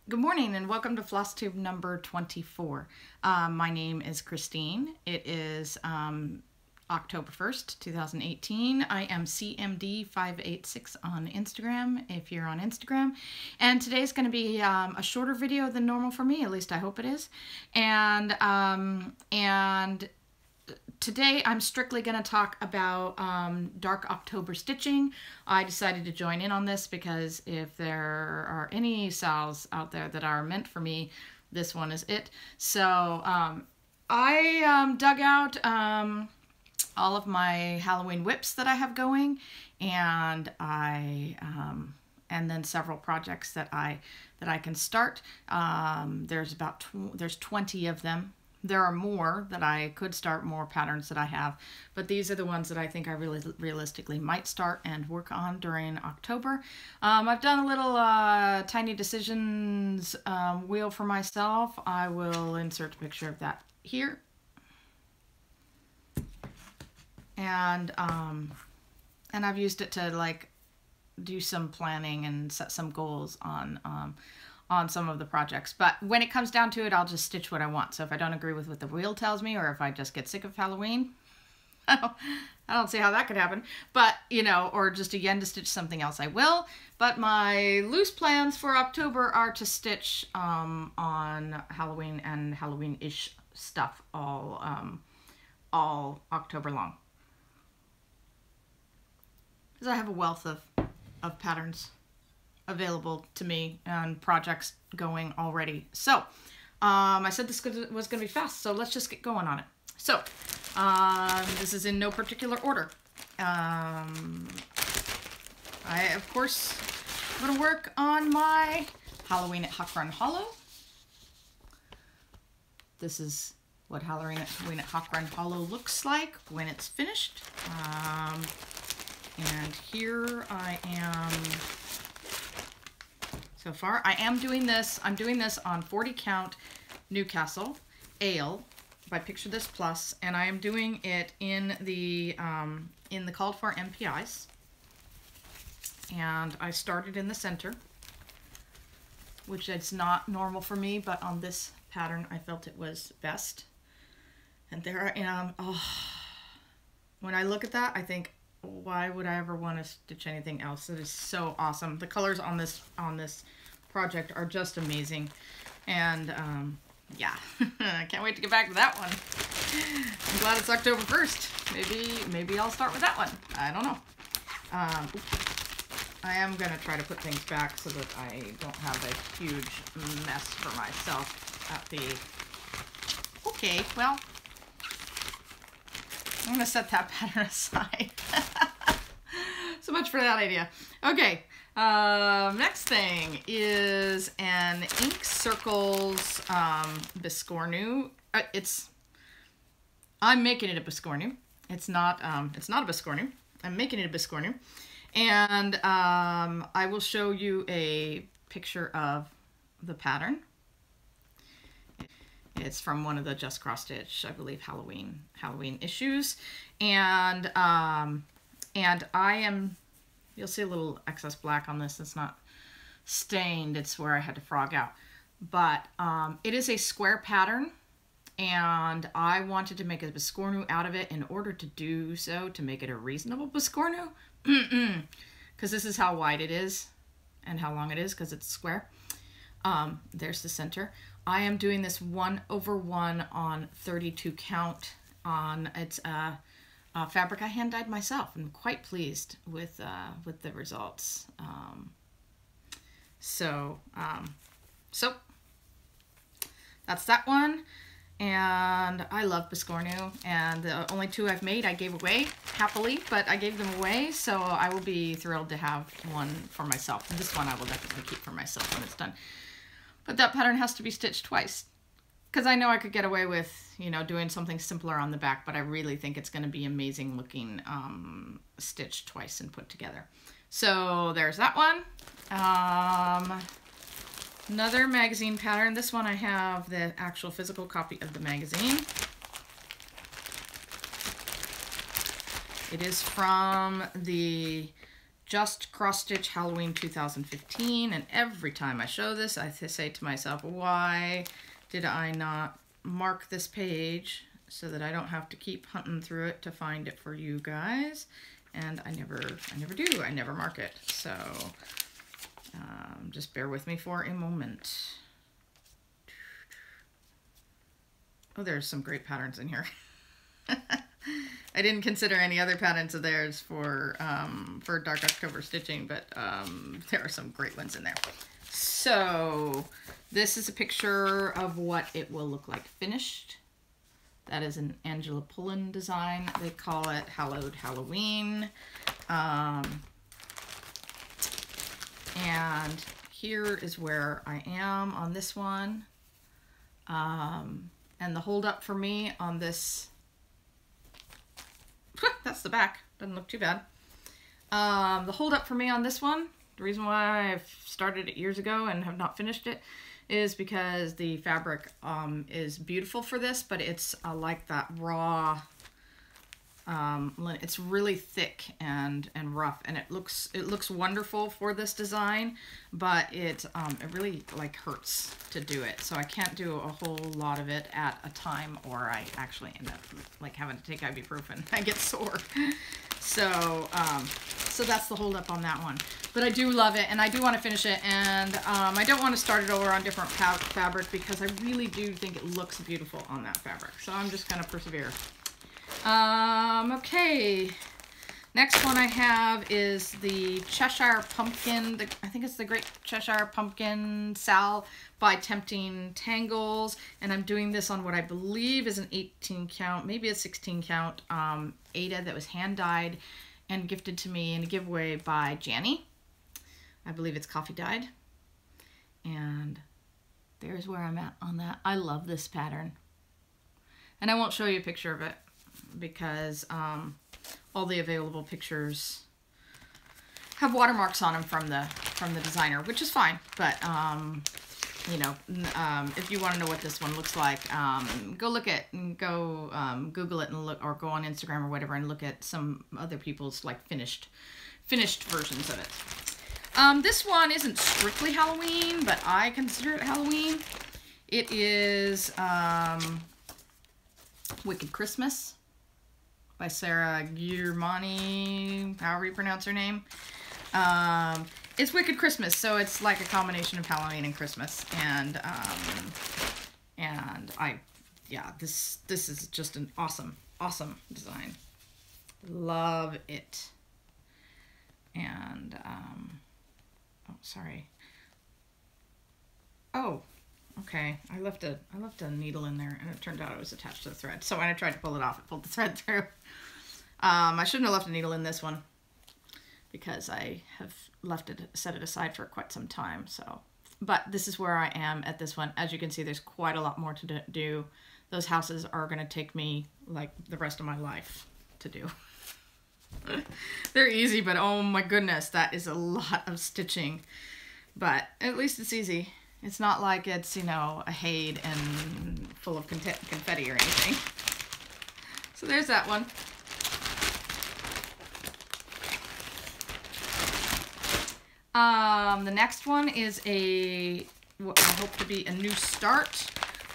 Good morning and welcome to FlossTube number 24. My name is Christine. It is October 1st, 2018. I am CMD586 on Instagram if you're on Instagram. And today's going to be a shorter video than normal for me, at least I hope it is. And today I'm strictly going to talk about dark October stitching. I decided to join in on this because if there are any SALs out there that are meant for me, this one is it. So I dug out all of my Halloween whips that I have going, and and then several projects that I can start. There's 20 of them. There are more that I could start, more patterns that I have, but these are the ones that I think I really realistically might start and work on during October. I've done a little tiny decisions wheel for myself. I will insert a picture of that here. And I've used it to like do some planning and set some goals on some of the projects. But when it comes down to it, I'll just stitch what I want. So if I don't agree with what the wheel tells me, or if I just get sick of Halloween, I don't see how that could happen. But, you know, or just again to stitch something else, I will. But my loose plans for October are to stitch on Halloween and Halloween-ish stuff all October long. Because I have a wealth of patterns available to me and projects going already. So I said this was going to be fast, so let's just get going on it. So this is in no particular order. I, of course, am going to work on my Halloween at Hawkrun Hollow. This is what Halloween at Hawkrun Hollow looks like when it's finished. And here I am. So far, I am doing this. I'm doing this on 40 count Newcastle Ale by Picture This Plus, and I am doing it in the called for MPIs. And I started in the center, which is not normal for me, but on this pattern I felt it was best. And there I am. Oh, when I look at that, I think, why would I ever want to stitch anything else? It is so awesome. The colors on this project are just amazing, and yeah, I can't wait to get back to that one. I'm glad it's October 1st. Maybe I'll start with that one. I don't know. I am gonna try to put things back so that I don't have a huge mess for myself at the. Okay, well, I'm gonna set that pattern aside. So much for that idea. Okay, next thing is an Ink Circles Biscornu. I'm making it a Biscornu. It's not a Biscornu. I'm making it a Biscornu, and I will show you a picture of the pattern. It's from one of the Just CrossStitch, I believe, Halloween issues, and I am, you'll see a little excess black on this. It's not stained. It's where I had to frog out, but it is a square pattern, and I wanted to make a Biscornu out of it in order to do so, to make it a reasonable Biscornu, because this is how wide it is and how long it is, because it's square. There's the center. I am doing this 1/1 on 32 count on, it's fabric I hand dyed myself. I'm quite pleased with the results. So that's that one. And I love Biscornu, and the only two I've made I gave away happily, but I gave them away, so I will be thrilled to have one for myself. And this one I will definitely keep for myself when it's done. But that pattern has to be stitched twice, because I know I could get away with, you know, doing something simpler on the back, but I really think it's going to be amazing looking stitched twice and put together. So there's that one. Another magazine pattern. This one I have the actual physical copy of the magazine. It is from the Just CrossStitch Halloween 2015, and every time I show this, I say to myself, why did I not mark this page so that I don't have to keep hunting through it to find it for you guys? And I never do. I never mark it. So just bear with me for a moment. Oh, there's some great patterns in here. I didn't consider any other patterns of theirs for Dark October stitching, but there are some great ones in there. So this is a picture of what it will look like finished. That is an Angela Pullen design. They call it Hallowed Halloween. And here is where I am on this one. And the hold up for me on this, that's the back, doesn't look too bad. The hold up for me on this one, the reason why I've started it years ago and have not finished it, is because the fabric is beautiful for this, but it's like that raw linen. It's really thick and rough, and it looks wonderful for this design, but it really like hurts to do it. So I can't do a whole lot of it at a time, or I actually end up like having to take ibuprofen. I get sore. So so that's the hold up on that one. But I do love it, and I do want to finish it, and I don't want to start it over on different fabric because I really do think it looks beautiful on that fabric. So I'm just going to persevere. Okay, next one I have is the Cheshire Pumpkin. I think it's the Great Cheshire Pumpkin Sal by Tempting Tangles, and I'm doing this on what I believe is an 18 count, maybe a 16 count Ada that was hand dyed and gifted to me in a giveaway by Janny. I believe it's coffee dyed, and there's where I'm at on that. I love this pattern, and I won't show you a picture of it because all the available pictures have watermarks on them from the designer, which is fine. But you know, if you want to know what this one looks like, go look at Google it and look, or go on Instagram or whatever and look at some other people's like finished versions of it. This one isn't strictly Halloween, but I consider it Halloween. It is Wicked Christmas by Sarah Girmani, however you pronounce her name. It's Wicked Christmas, so it's like a combination of Halloween and Christmas, and this is just an awesome design. Love it. And oh, sorry. Oh, okay. I left a needle in there, and it turned out it was attached to the thread. So when I tried to pull it off, it pulled the thread through. I shouldn't have left a needle in this one because I have set it aside for quite some time. So, but this is where I am at this one. As you can see, there's quite a lot more to do. Those houses are going to take me like the rest of my life to do. They're easy, but oh my goodness, that is a lot of stitching. But at least it's easy. It's not like it's, you know, a Hade and full of confetti or anything. So there's that one. The next one is what I hope to be a new start.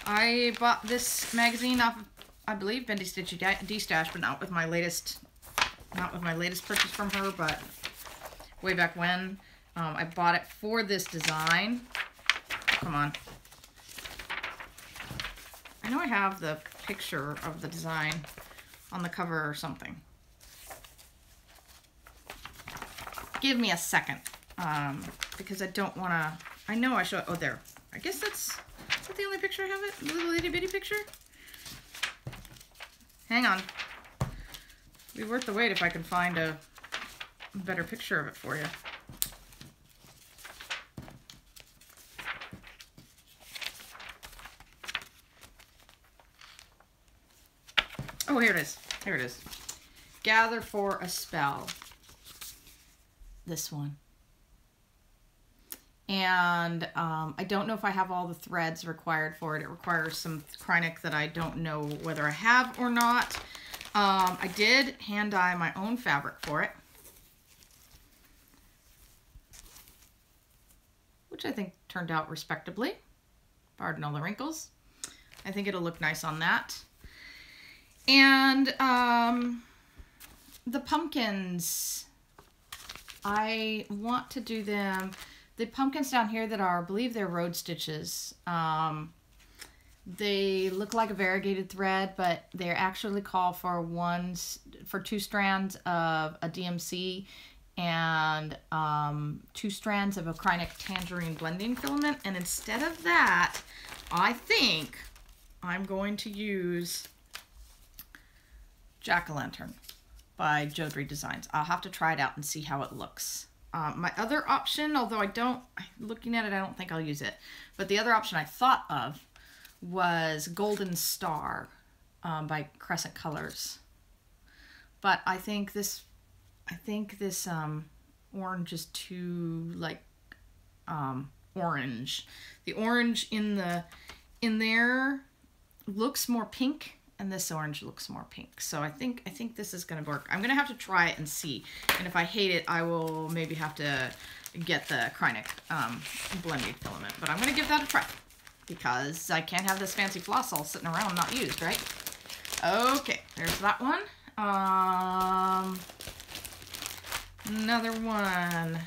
I bought this magazine off of, I believe, Bendy Stitchy D-Stash, but not with my latest purchase from her, but way back when. I bought it for this design. Come on. I know I have the picture of the design on the cover or something. Give me a second, because I don't want to, I know I should, oh there. I guess is that the only picture I have it? The little itty bitty picture? Hang on. It'd be worth the wait if I can find a better picture of it for you. Oh, here it is. Here it is. Gather for a Spell. This one. And I don't know if I have all the threads required for it. It requires some Krynic that I don't know whether I have or not. I did hand dye my own fabric for it. which I think turned out respectably. Pardon all the wrinkles. I think it'll look nice on that. And the pumpkins, I want to do them. The pumpkins down here that are, I believe they're road stitches. They look like a variegated thread, but they actually call for 2 strands of a DMC and 2 strands of acrylic tangerine blending filament. And instead of that, I think I'm going to use Jack-O-Lantern by Jodrey Designs. I'll have to try it out and see how it looks. My other option, although looking at it, I don't think I'll use it, but the other option I thought of was Golden Star by Crescent Colors. But I think this orange is too orange. The orange in there looks more pink, and this orange looks more pink. So I think this is gonna work. I'm gonna have to try it and see. And if I hate it, I will maybe have to get the acrylic blended filament. But I'm gonna give that a try, because I can't have this fancy floss all sitting around not used, right? Okay, there's that one. Another one.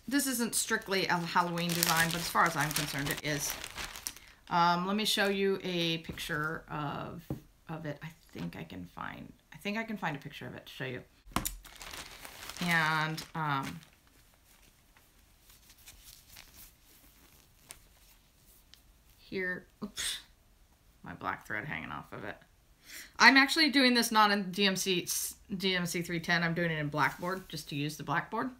This isn't strictly a Halloween design, but as far as I'm concerned, it is. Let me show you a picture of it. I think I can find a picture of it to show you. And here, oops, my black thread hanging off of it. I'm actually doing this not in DMC 310. I'm doing it in blackboard, just to use the blackboard.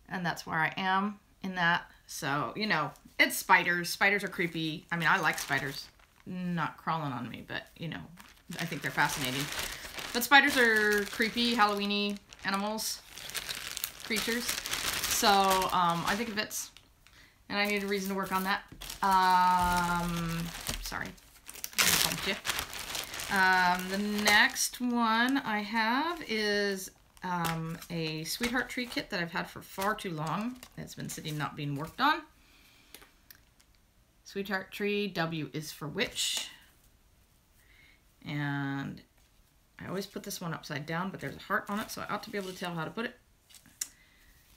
And that's where I am in that. So, you know, it's spiders. Spiders are creepy. I mean, I like spiders. Not crawling on me, but, you know, I think they're fascinating. But spiders are creepy, Halloween-y animals, creatures. So, I think it fits. And I need a reason to work on that. Sorry. I bumped you. The next one I have is a Sweetheart Tree kit that I've had for far too long. It's been sitting not being worked on. Sweetheart Tree, W is for witch. And I always put this one upside down, but there's a heart on it, so I ought to be able to tell how to put it.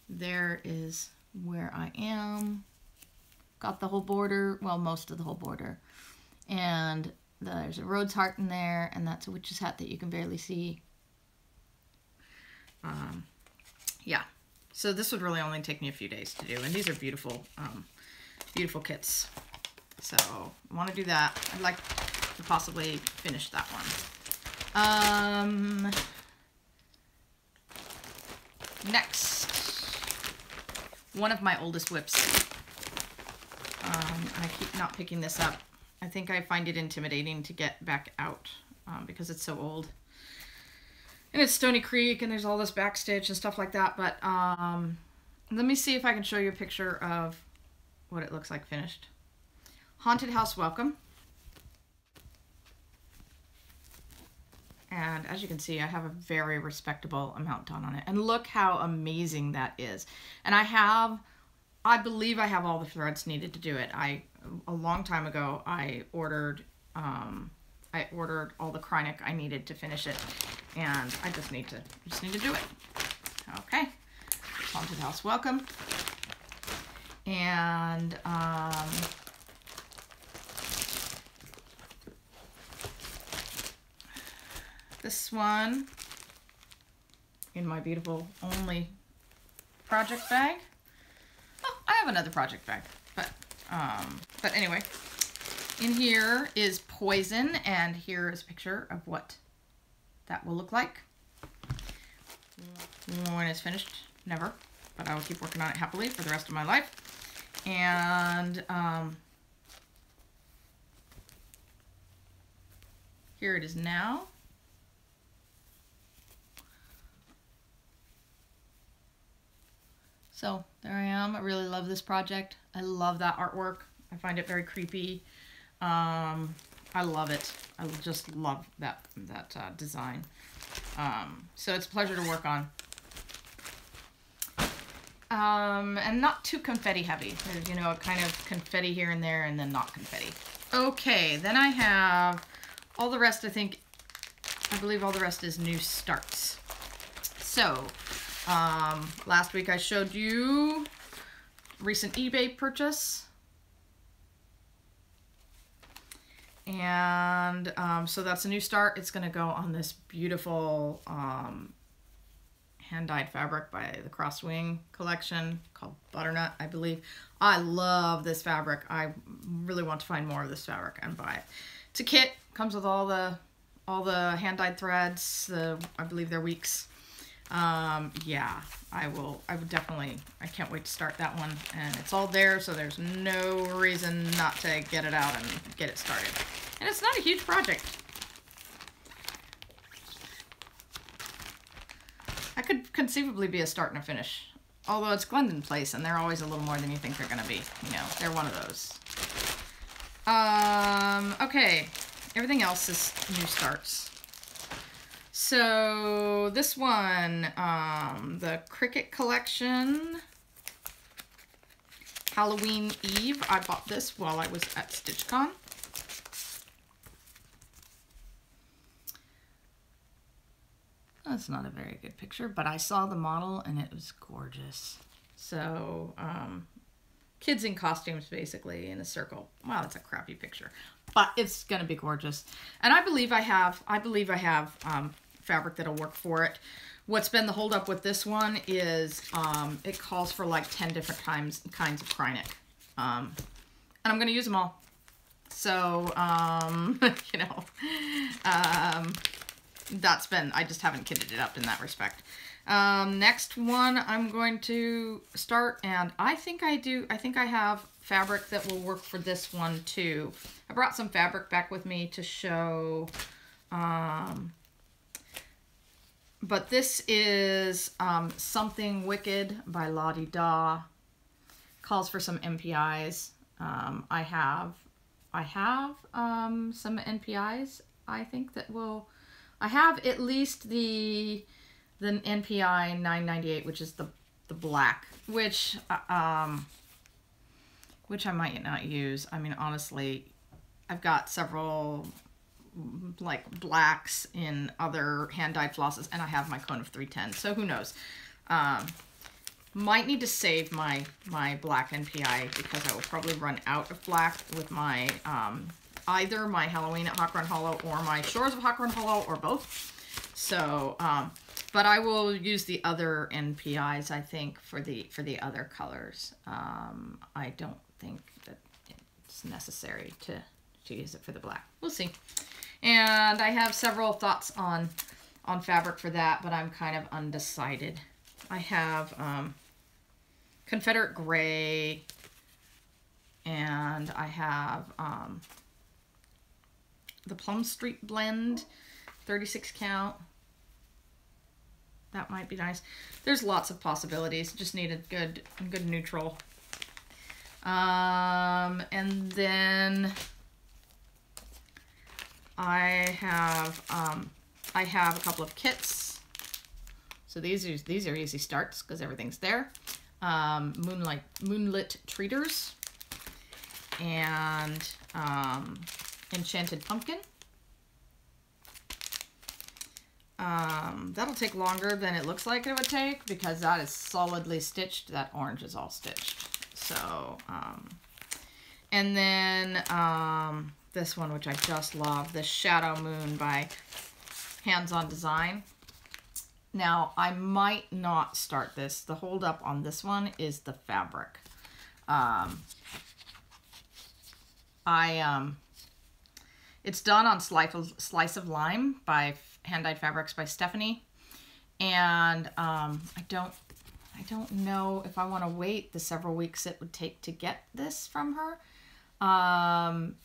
There is where I am. Got the whole border, well, most of the whole border. And there's a Rhodes heart in there, and that's a witch's hat that you can barely see. Yeah, so this would really only take me a few days to do, and these are beautiful, beautiful kits. So I want to do that. I'd like to possibly finish that one. Next, one of my oldest whips. I keep not picking this up. I think I find it intimidating to get back out because it's so old. And it's Stony Creek, and there's all this backstitch and stuff like that. But let me see if I can show you a picture of what it looks like finished. Haunted House Welcome. And as you can see, I have a very respectable amount done on it. And look how amazing that is. And I believe I have all the threads needed to do it. A long time ago, I ordered all the Krynic I needed to finish it, and I just need to do it. Okay, Haunted House Welcome, and this one in my beautiful only project bag. Oh, I have another project bag, but anyway. In here is Poison, and here is a picture of what that will look like when it's finished. Never, but I will keep working on it happily for the rest of my life. And here it is now. So there I am. I really love this project. I love that artwork. I find it very creepy. I love it. I just love that design. So it's a pleasure to work on. and not too confetti heavy. There's, you know, a kind of confetti here and there, and then not confetti. Okay, then I have all the rest. I believe all the rest is new starts. So, last week I showed you recent eBay purchase. And so that's a new start. It's going to go on this beautiful hand-dyed fabric by the Crosswing collection called Butternut, I believe. I love this fabric. I really want to find more of this fabric and buy it. It's a kit. Comes with all the hand-dyed threads. I believe they're weeks. Yeah, I would definitely, I can't wait to start that one. And it's all there, so there's no reason not to get it out and get it started. And it's not a huge project. That could conceivably be a start and a finish. Although it's Glendon Place, and they're always a little more than you think they're going to be. You know, they're one of those. Okay. Everything else is new starts. So this one, the Cricket Collection, Halloween Eve. I bought this while I was at StitchCon. That's not a very good picture, but I saw the model and it was gorgeous. So, kids in costumes basically in a circle. Wow, that's a crappy picture, but it's gonna be gorgeous. And I believe I have fabric that'll work for it. What's been the holdup with this one is it calls for like 10 different kinds of Krynic, and I'm gonna use them all. So, you know, I just haven't kitted it up in that respect. Next one I'm going to start, and I think I have fabric that will work for this one too. I brought some fabric back with me to show, but this is Something Wicked by Lottie Daw. Calls for some NPIs. I have some NPIs, I think, that will... I have at least the NPI 998, which is the black, which I might not use. I mean, honestly, I've got several like blacks in other hand-dyed flosses, and I have my cone of 310, so who knows. Might need to save my black NPI because I will probably run out of black with my either my Halloween at Hawk Run Hollow or my Shores of Hawk Run Hollow, or both. So, but I will use the other NPIs, I think, for the other colors. I don't think that it's necessary to use it for the black. We'll see. And I have several thoughts on fabric for that, but I'm kind of undecided. I have Confederate Gray, and I have the Plum Street Blend, 36 count. That might be nice. There's lots of possibilities. Just need a good neutral. And then I have a couple of kits. So these are easy starts because everything's there. Moonlit Treaters and Enchanted Pumpkin. That'll take longer than it looks like it would take because that is solidly stitched. That orange is all stitched. So, and then this one, which I just love, the Shadow Moon by Hands On Design. Now, I might not start this. The hold up on this one is the fabric. It's done on Slice of Lime by Hand-Dyed Fabrics by Stephanie. And I don't know if I want to wait the several weeks it would take to get this from her.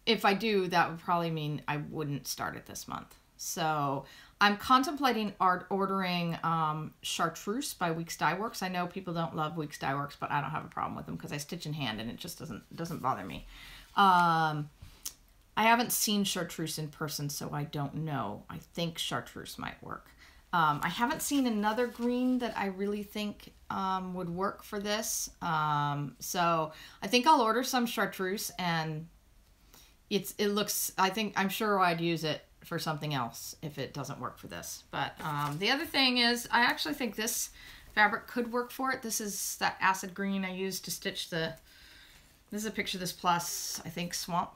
If I do, that would probably mean I wouldn't start it this month. So I'm contemplating ordering Chartreuse by Weeks Dye Works. I know people don't love Weeks Dye Works, but I don't have a problem with them because I stitch in hand and it just doesn't bother me. I haven't seen Chartreuse in person, so I don't know. I think Chartreuse might work. I haven't seen another green that I really think would work for this. So I think I'll order some chartreuse, and I'm sure I'd use it for something else if it doesn't work for this. But the other thing is, I actually think this fabric could work for it. This is that acid green I used to stitch this is a picture of this plus, I think, swamp.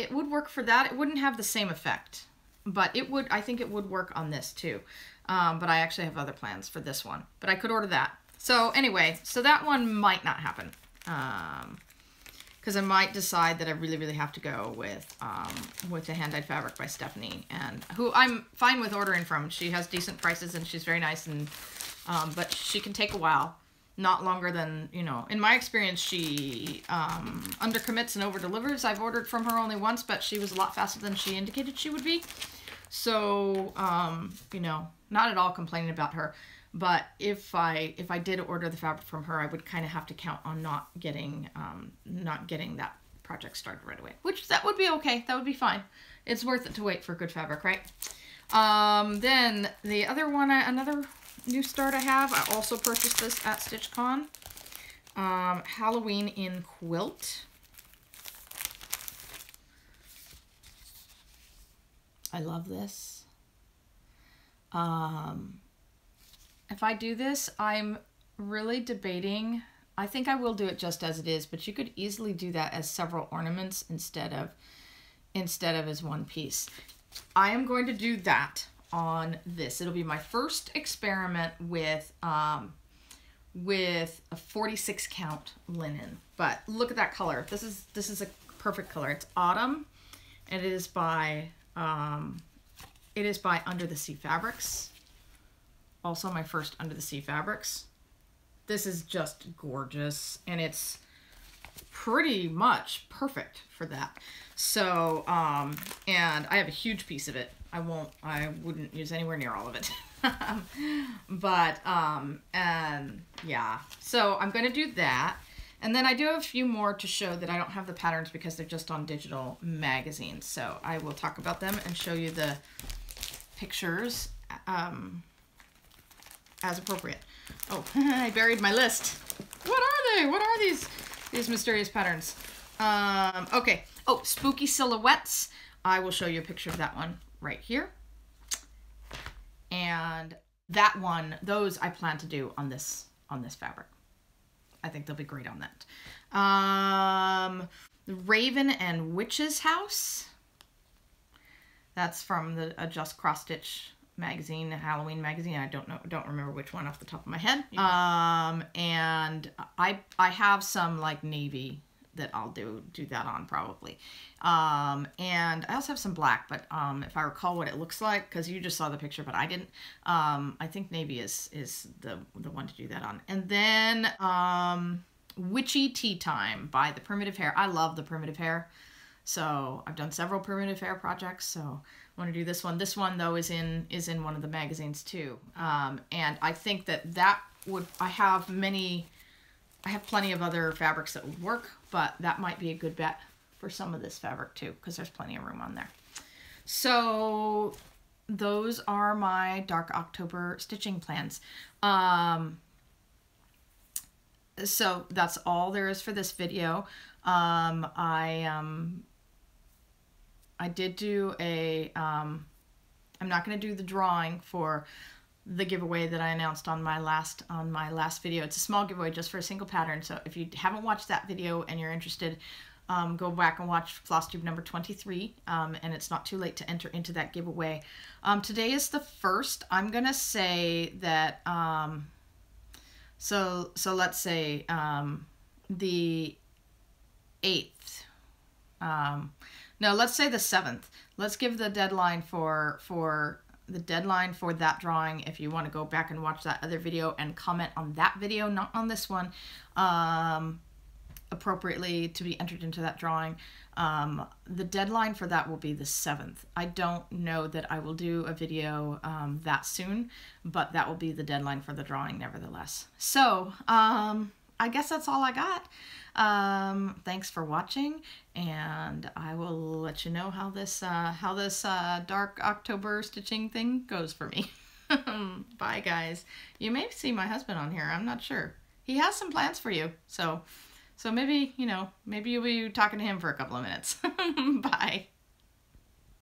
It would work for that. It wouldn't have the same effect, but I think it would work on this too. But I actually have other plans for this one, but I could order that. So anyway, so that one might not happen. Because I might decide that I really, really have to go with the hand-dyed fabric by Stephanie, and who I'm fine with ordering from. She has decent prices and she's very nice, and but she can take a while. Not longer than, in my experience, she undercommits and over-delivers. I've ordered from her only once, but she was a lot faster than she indicated she would be. So, not at all complaining about her. But if I did order the fabric from her, I would kind of have to count on not getting that project started right away. Which, that would be okay. That would be fine. It's worth it to wait for good fabric, right? Then the other one, another new start I have, I also purchased this at StitchCon. Halloween in Quilt. I love this. If I do this, I'm really debating. I think I will do it just as it is, but you could easily do that as several ornaments instead of as one piece. I am going to do that on this. It'll be my first experiment with a 46 count linen. But look at that color. This is a perfect color. It's autumn, and it is by Under the Sea Fabrics. Also my first Under the Sea Fabrics. This is just gorgeous, and it's pretty much perfect for that. So, and I have a huge piece of it. I wouldn't use anywhere near all of it. But, and yeah, so I'm going to do that. And then I do have a few more to show that I don't have the patterns because they're just on digital magazines. So I will talk about them and show you the pictures, as appropriate. Oh, I buried my list. What are they? What are these mysterious patterns? Okay. Oh, Spooky Silhouettes. I will show you a picture of that one right here. And that one, those I plan to do on this fabric. I think they'll be great on that. The Raven and Witch's House. That's from the Just CrossStitch magazine, Halloween magazine. I don't remember which one off the top of my head. And I have some like navy that I'll do that on probably. And I also have some black, but if I recall what it looks like, because you just saw the picture, but I didn't. I think navy is the one to do that on. And then Witchy Tea Time by the Primitive Hair. I love the Primitive Hair. So I've done several Primitive Hair projects, so I want to do this one. This one though is in one of the magazines too. And I think that would, I have plenty of other fabrics that would work, but that might be a good bet for some of this fabric too, because there's plenty of room on there. So those are my Dark October stitching plans. So that's all there is for this video. I did do I'm not going to do the drawing for the giveaway that I announced on my last video. It's a small giveaway just for a single pattern. So if you haven't watched that video and you're interested, go back and watch FlossTube number 23. And it's not too late to enter into that giveaway. Today is the 1st. I'm going to say that, so let's say, the 8th. No, let's say the 7th. Let's give the deadline for that drawing if you want to go back and watch that other video and comment on that video, not on this one, appropriately to be entered into that drawing. The deadline for that will be the 7th. I don't know that I will do a video that soon, but that will be the deadline for the drawing nevertheless. So, I guess that's all I got. Thanks for watching, and I will let you know how this dark October stitching thing goes for me. Bye, guys. You may see my husband on here. I'm not sure. He has some plans for you, so maybe, maybe you'll be talking to him for a couple of minutes. Bye.